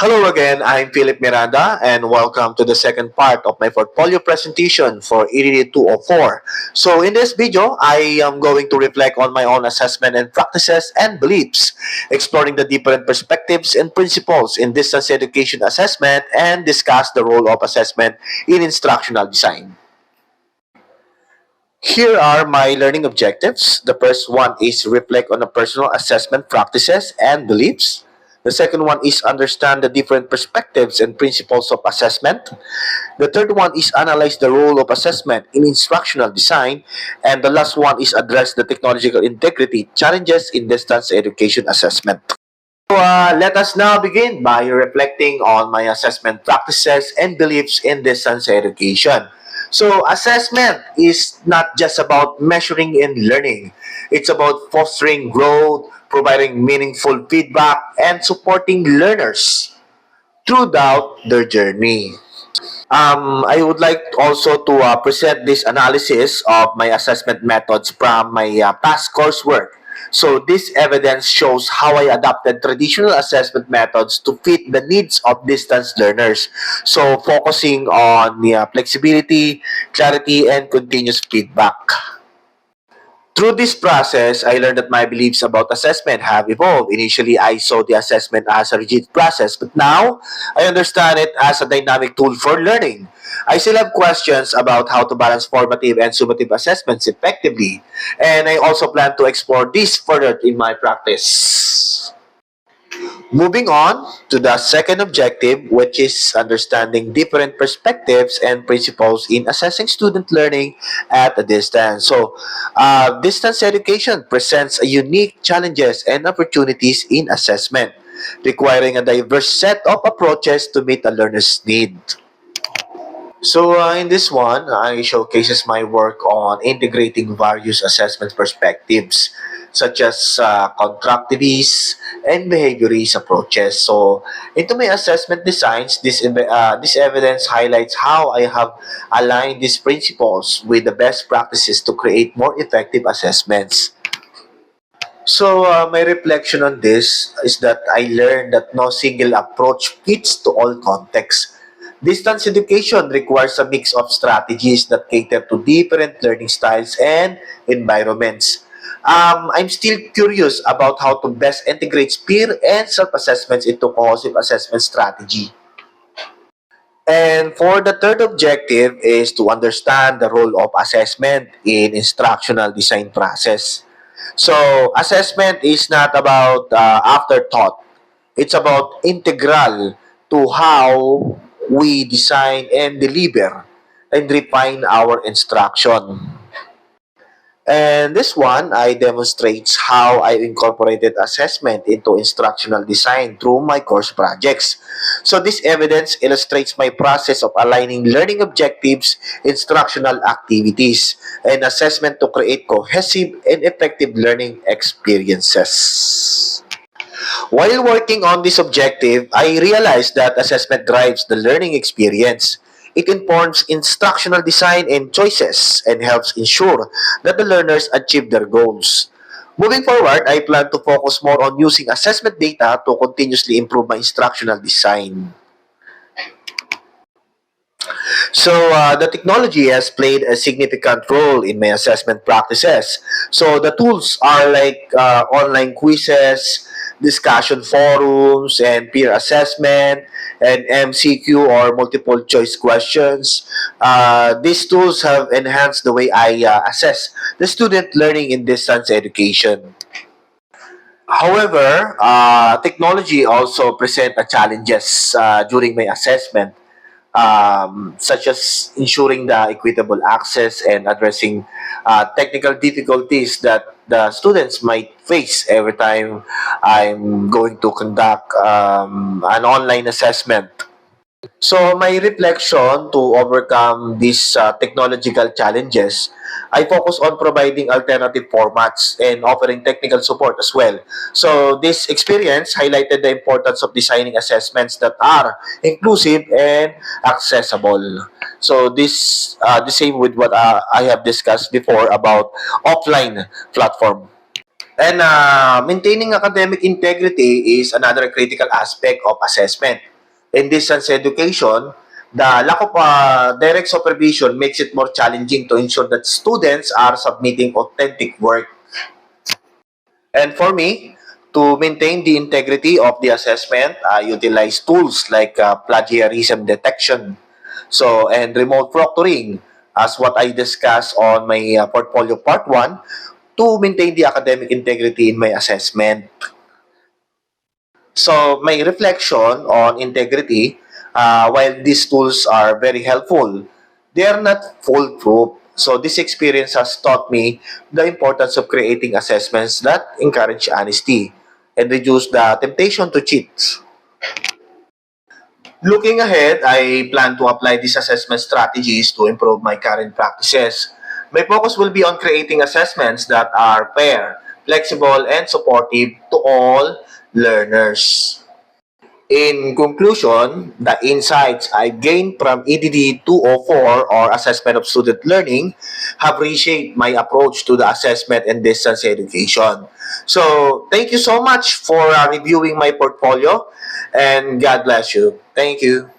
Hello again, I'm Philip Miranda and welcome to the second part of my portfolio presentation for EDDE 204. So in this video, I am going to reflect on my own assessment and practices and beliefs, exploring the different perspectives and principles in distance education assessment and discuss the role of assessment in instructional design. Here are my learning objectives. The first one is reflect on the personal assessment practices and beliefs. The second one is understand the different perspectives and principles of assessment. The third one is analyze the role of assessment in instructional design. And the last one is address the technological integrity challenges in distance education assessment. Let us now begin by reflecting on my assessment practices and beliefs in distance education. So, assessment is not just about measuring and learning. It's about fostering growth, providing meaningful feedback, and supporting learners throughout their journey. I would like also to present this analysis of my assessment methods from my past coursework. So this evidence shows how I adapted traditional assessment methods to fit the needs of distance learners. So focusing on flexibility, clarity, and continuous feedback. Through this process, I learned that my beliefs about assessment have evolved. Initially, I saw the assessment as a rigid process, but now I understand it as a dynamic tool for learning. I still have questions about how to balance formative and summative assessments effectively, and I also plan to explore this further in my practice. Moving on to the second objective, which is understanding different perspectives and principles in assessing student learning at a distance. So, distance education presents a unique challenges and opportunities in assessment, requiring a diverse set of approaches to meet a learner's need. So in this one, I showcases my work on integrating various assessment perspectives, such as constructivist and behaviorist approaches. So into my assessment designs, this evidence highlights how I have aligned these principles with the best practices to create more effective assessments. So, my reflection on this is that I learned that no single approach fits to all contexts. Distance education requires a mix of strategies that cater to different learning styles and environments. I'm still curious about how to best integrate peer and self-assessments into cohesive assessment strategy. And for the third objective is to understand the role of assessment in instructional design process. So, assessment is not about afterthought. It's about integral to how we design and deliver and refine our instruction. And this one, I demonstrates how I incorporated assessment into instructional design through my course projects. So this evidence illustrates my process of aligning learning objectives, instructional activities, and assessment to create cohesive and effective learning experiences. While working on this objective, I realized that assessment drives the learning experience. It informs instructional design and choices and helps ensure that the learners achieve their goals. Moving forward, I plan to focus more on using assessment data to continuously improve my instructional design. So, the technology has played a significant role in my assessment practices. So, the tools are like online quizzes, discussion forums, and peer assessment, and MCQ or multiple choice questions. These tools have enhanced the way I assess the student learning in distance education. However, technology also present a challenges during my assessment, such as ensuring the equitable access and addressing technical difficulties that the students might face every time I'm going to conduct an online assessment. So my reflection to overcome these technological challenges, I focus on providing alternative formats and offering technical support as well. So this experience highlighted the importance of designing assessments that are inclusive and accessible. So this the same with what I have discussed before about offline platform. And maintaining academic integrity is another critical aspect of assessment. In distance education, the lack of direct supervision makes it more challenging to ensure that students are submitting authentic work. And for me, to maintain the integrity of the assessment, I utilize tools like plagiarism detection, and remote proctoring, as what I discussed on my portfolio part 1, to maintain the academic integrity in my assessment. So, my reflection on integrity, while these tools are very helpful, they are not foolproof. So, this experience has taught me the importance of creating assessments that encourage honesty and reduce the temptation to cheat. Looking ahead, I plan to apply these assessment strategies to improve my current practices. My focus will be on creating assessments that are fair, flexible, and supportive to all learners. In conclusion, the insights I gained from EDD 204, or Assessment of Student Learning, have reshaped my approach to the assessment and distance education. So, thank you so much for reviewing my portfolio, and God bless you. Thank you.